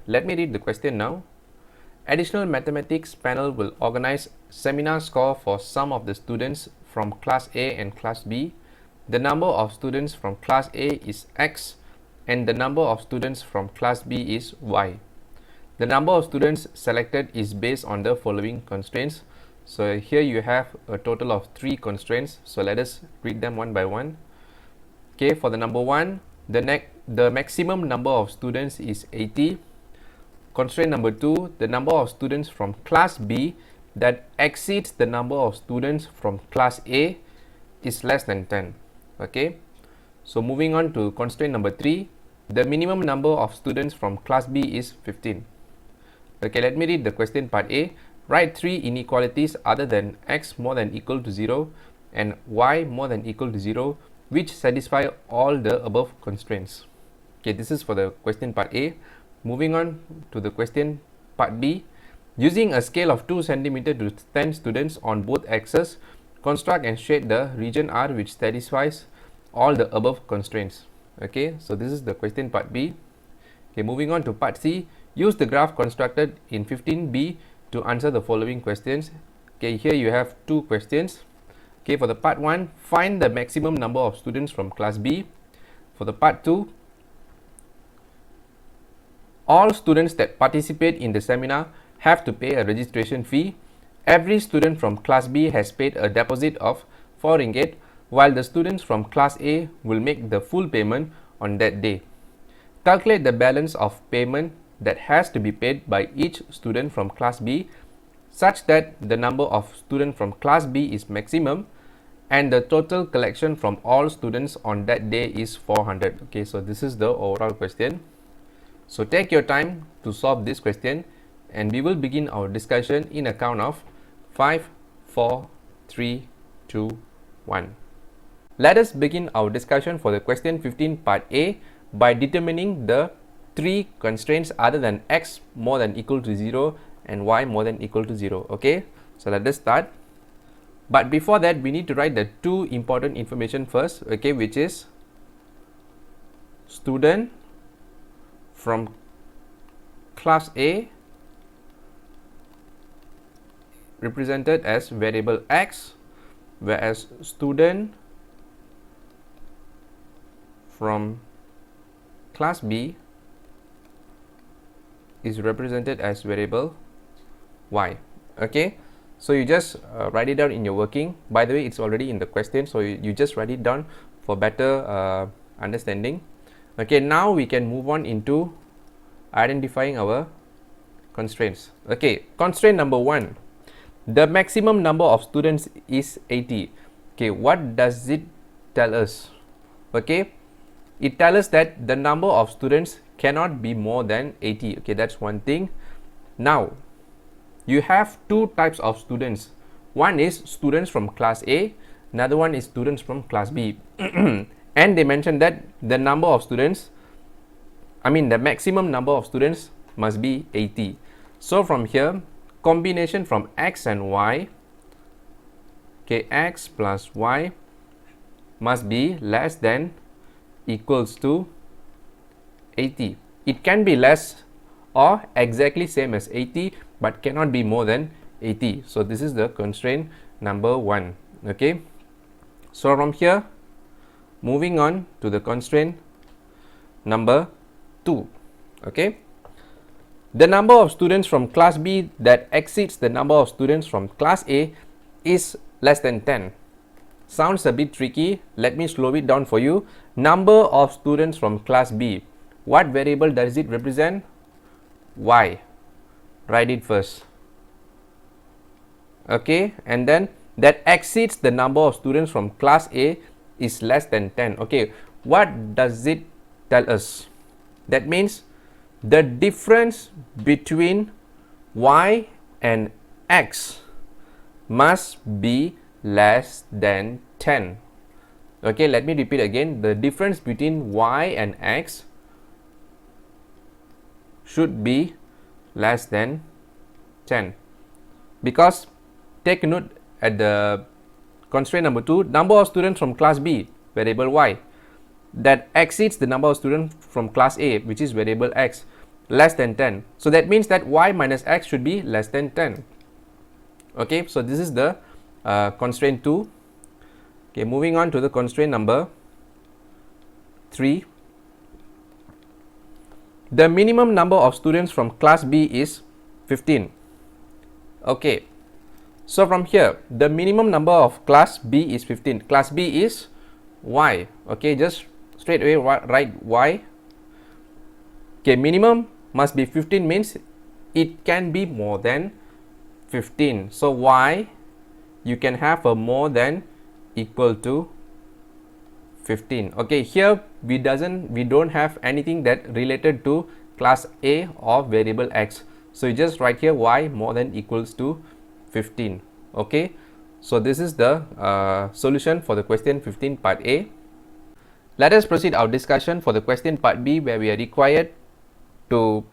Let me read the question now. Additional mathematics panel will organize seminar score for some of the students from class A and class B. The number of students from class A is X and the number of students from class B is Y. The number of students selected is based on the following constraints. So here you have a total of 3 constraints. So let us read them one by one. Okay, for the number 1, the maximum number of students is 80. Constraint number 2, the number of students from class B that exceeds the number of students from class A is less than 10. Okay, so moving on to constraint number 3, the minimum number of students from class B is 15. Okay, let me read the question part A. Write 3 inequalities other than x more than equal to 0 and y more than equal to 0 which satisfy all the above constraints. Okay, this is for the question part A. Moving on to the question part B. Using a scale of 2 cm to 10 students on both axes, construct and shade the region R which satisfies all the above constraints. Okay, so this is the question part B. Okay, moving on to part C. Use the graph constructed in 15B to answer the following questions. Okay, here you have 2 questions. Okay, for the part 1, find the maximum number of students from class B. For the part 2, all students that participate in the seminar have to pay a registration fee. Every student from class B has paid a deposit of 4 ringgit, while the students from class A will make the full payment on that day. Calculate the balance of payment that has to be paid by each student from class B such that the number of students from class B is maximum and the total collection from all students on that day is 400. Okay, so this is the overall question. So take your time to solve this question and we will begin our discussion in a count of 5, 4, 3, 2, 1. Let us begin our discussion for the question 15 part A by determining the 3 constraints other than x more than equal to 0 and y more than equal to 0. Okay, so let us start. But before that, we need to write the 2 important information first, okay, which is student from class A represented as variable x, whereas student from class B is represented as variable y. Okay, so you just write it down in your working. By the way, it's already in the question, so you just write it down for better understanding. Okay, now we can move on into identifying our constraints. Okay, constraint number 1, the maximum number of students is 80. Okay, what does it tell us? Okay, it tells us that the number of students cannot be more than 80. Okay, that's one thing. Now you have 2 types of students. One is students from class A, another one is students from class B. And they mentioned that the number of students, the maximum number of students must be 80. So from here, combination from x and y, okay, x plus y must be less than equals to 80. It can be less or exactly same as 80 but cannot be more than 80. So this is the constraint number 1. Okay, so from here, moving on to the constraint number 2. Okay, the number of students from class B that exceeds the number of students from class A is less than 10. Sounds a bit tricky. Let me slow it down for you. Number of students from class B, what variable does it represent? Y. Write it first. Okay, and then that exceeds the number of students from class A is less than 10. Okay, what does it tell us? That means the difference between y and x must be less than 10. Okay, let me repeat again. The difference between y and x should be less than 10, because take a note at the constraint number 2, number of students from class B, variable y, that exceeds the number of students from class A, which is variable x, less than 10. So that means that y minus x should be less than 10. Okay, so this is the constraint 2. Okay, moving on to the constraint number 3. The minimum number of students from class B is 15. Okay, so from here the minimum number of class B is 15. Class B is y. Okay, just straight away write y. Okay, minimum must be 15 means it can be more than 15. So y, you can have a more than equal to 15. Okay, here we don't have anything that related to class A or variable x. So you just write here y more than equals to 15. Okay, so this is the solution for the question 15 part A. Let us proceed our discussion for the question part B, where we are required to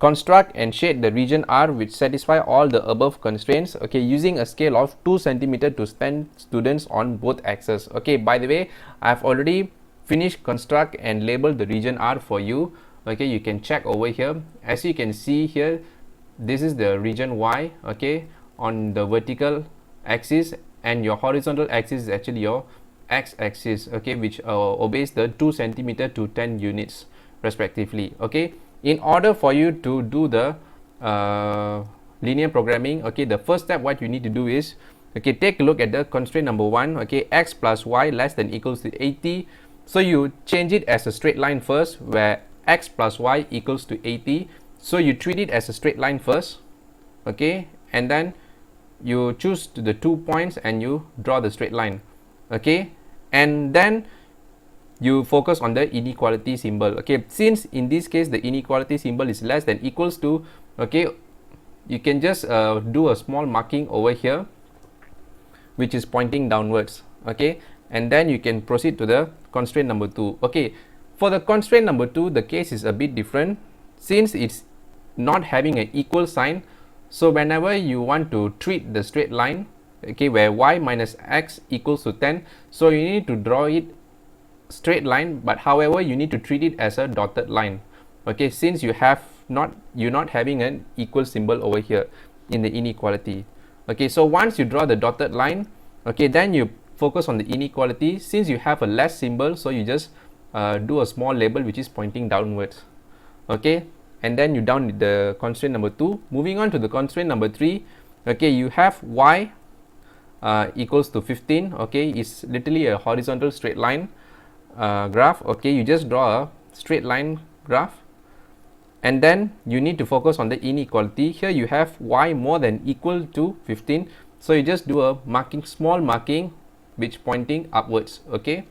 construct and shade the region R which satisfy all the above constraints, okay, using a scale of 2 cm to spend students on both axes. Okay, by the way, I have already finished construct and label the region R for you. Okay, you can check over here. As you can see here, this is the region Y, okay, on the vertical axis, and your horizontal axis is actually your x-axis, okay, which obeys the 2 cm to 10 units respectively. Okay, in order for you to do the linear programming, okay, the first step what you need to do is, okay, take a look at the constraint number 1, okay, x plus y less than equals to 80. So you change it as a straight line first, where x plus y equals to 80. So you treat it as a straight line first, okay, and then you choose the 2 points and you draw the straight line, okay, and then you focus on the inequality symbol. Okay, since in this case the inequality symbol is less than equals to, okay, you can just do a small marking over here which is pointing downwards, okay, and then you can proceed to the constraint number 2. Okay, for the constraint number 2, the case is a bit different since it's not having an equal sign. So whenever you want to treat the straight line, okay, where y minus x equals to 10, so you need to draw it straight line, but however you need to treat it as a dotted line, okay, since you're not having an equal symbol over here in the inequality. Okay, so once you draw the dotted line, okay, then you focus on the inequality. Since you have a less symbol, so you just do a small label which is pointing downwards, okay, and then you down the constraint number 2. Moving on to the constraint number 3, okay, you have y equals to 15, okay, it's literally a horizontal straight line graph. Okay, you just draw a straight line graph, and then you need to focus on the inequality. Here you have y more than equal to 15, so you just do a marking, small marking which pointing upwards, okay.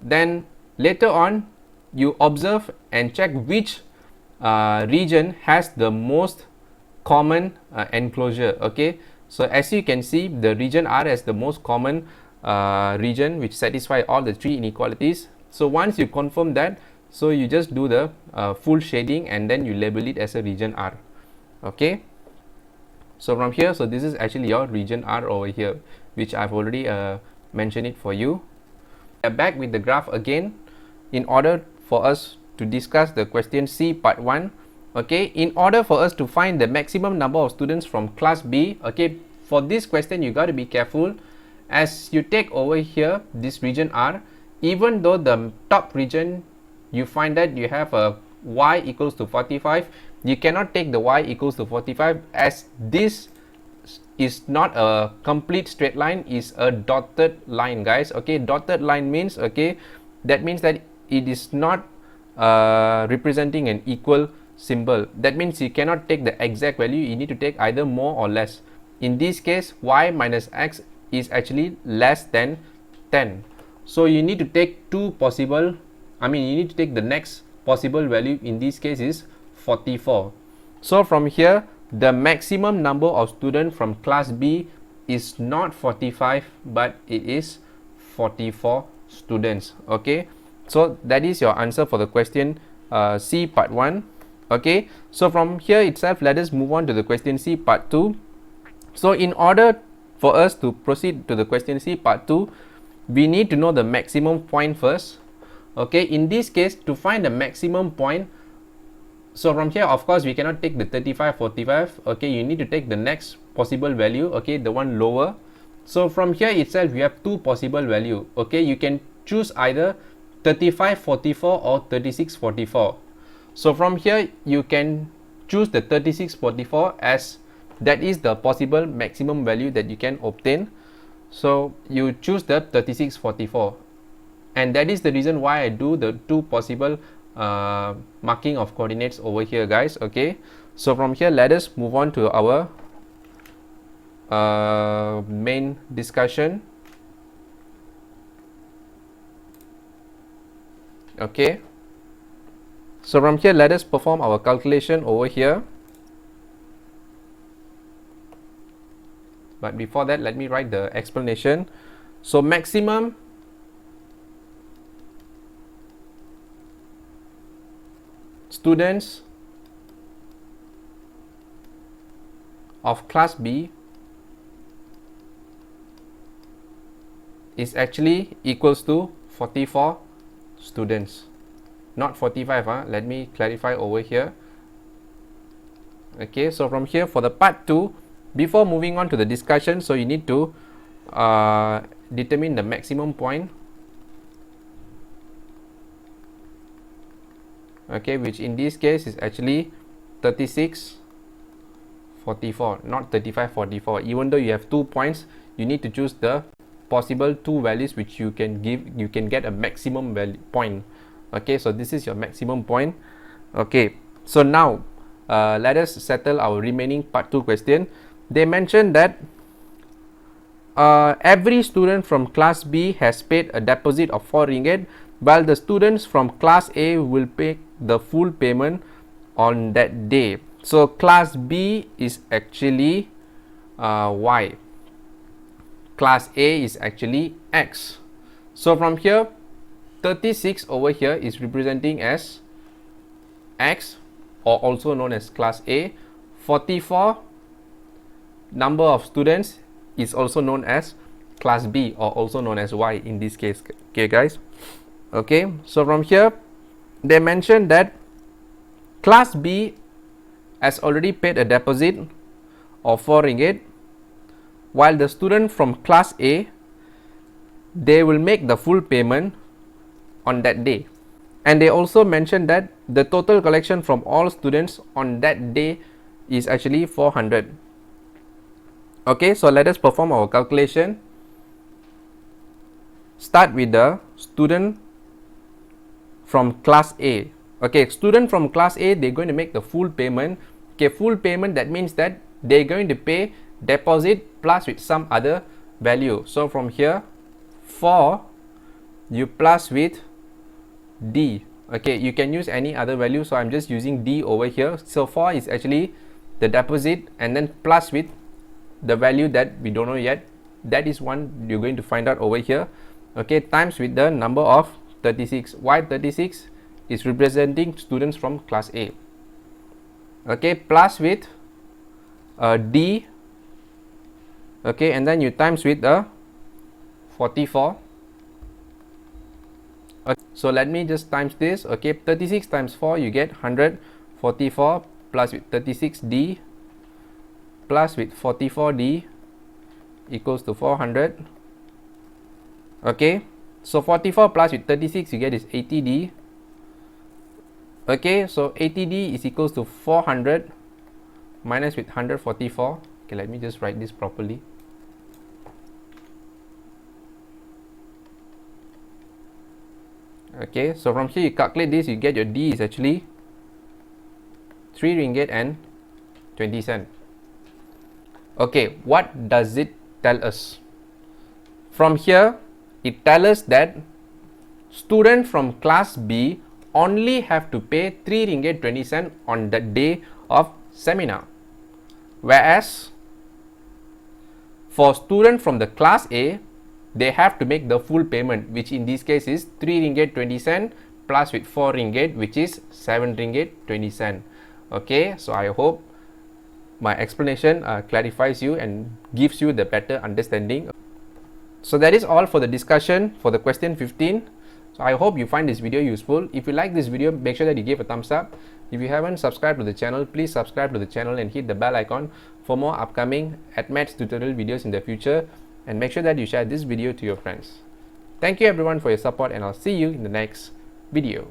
Then later on you observe and check which region has the most common enclosure, okay. So as you can see, the region R has the most common region which satisfy all the 3 inequalities. So once you confirm that, so you just do the full shading and then you label it as a region R, okay. So from here, so this is actually your region R over here, which I've already mentioned it for you. We are back with the graph again in order for us to discuss the question C part 1. Okay, in order for us to find the maximum number of students from class B, okay, for this question you got to be careful. As you take over here this region R, even though the top region you find that you have a y equals to 45, you cannot take the y equals to 45, as this is not a complete straight line, is a dotted line, guys. Okay, dotted line means, okay, that means that it is not representing an equal symbol. That means you cannot take the exact value, you need to take either more or less. In this case, y minus x is actually less than 10, so you need to take you need to take the next possible value. In this case is 44. So from here, the maximum number of students from class B is not 45, but it is 44 students. Okay, so that is your answer for the question C part 1. Okay, so from here itself, let us move on to the question C part 2. So in order for us to proceed to the question C part 2, we need to know the maximum point first. Okay, in this case, to find the maximum point, So from here, of course, we cannot take the 35, 45. Okay, you need to take the next possible value. Okay, the one lower. So from here itself, you have two possible value. Okay, you can choose either 35, 44 or 36, 44. So from here, you can choose the 36, 44 as that is the possible maximum value that you can obtain. So you choose the 36, 44. And that is the reason why I do the two possible marking of coordinates over here, guys. Okay, so from here, let us move on to our main discussion. Okay, so from here, let us perform our calculation over here. But before that, let me write the explanation. So maximum students of class B is actually equals to 44 students, not 45. Let me clarify over here. Okay, so from here for the part 2, before moving on to the discussion, so you need to determine the maximum point. Okay, which in this case is actually 36, 44, not 35, 44. Even though you have 2 points, you need to choose the possible two values which you can get a maximum value point. Okay, so this is your maximum point. Okay, so now let us settle our remaining part 2 question. They mentioned that every student from class B has paid a deposit of 4 ringgit, while the students from class A will pay the full payment on that day. So class B is actually Y, class A is actually X. So from here, 36 over here is representing as X, or also known as class A. 44 number of students is also known as class B, or also known as Y in this case. Okay, guys. Okay, so from here they mentioned that class B has already paid a deposit of 4 ringgit, while the student from class A, they will make the full payment on that day. And they also mentioned that the total collection from all students on that day is actually 400. Okay, so let us perform our calculation. Start with the student from class A. Okay, student from class A, they're going to make the full payment. Okay, full payment, that means that they're going to pay deposit plus with some other value. So from here, 4 you plus with D. Okay, you can use any other value, so I'm just using D over here. So 4 is actually the deposit, and then plus with the value that we don't know yet. That is one you're going to find out over here. Okay, times with the number of 36. Why 36 is representing students from class A. Okay, plus with D. Okay, and then you times with the 44. Okay, so let me just times this. Okay, 36 times 4, you get 100. 44 plus with 36D plus with 44D equals to 400. Okay, so 44 plus with 36 you get is 80D. Okay, so 80D is equals to 400 minus with 144. Okay, let me just write this properly. Okay, so from here you calculate this, you get your D is actually 3 ringgit and 20 cent. Okay, what does it tell us? From here, it tells us that student from class B only have to pay 3 ringgit 20 cent on the day of seminar, whereas for student from the class A, they have to make the full payment, which in this case is 3 ringgit 20 cent plus with 4 ringgit, which is 7 ringgit 20 cent. Okay, so I hope my explanation clarifies you and gives you the better understanding. So that is all for the discussion for the question 15. So I hope you find this video useful. If you like this video, make sure that you give a thumbs up. If you haven't subscribed to the channel, please subscribe to the channel and hit the bell icon for more upcoming Math tutorial videos in the future, and make sure that you share this video to your friends. Thank you everyone for your support, and I'll see you in the next video.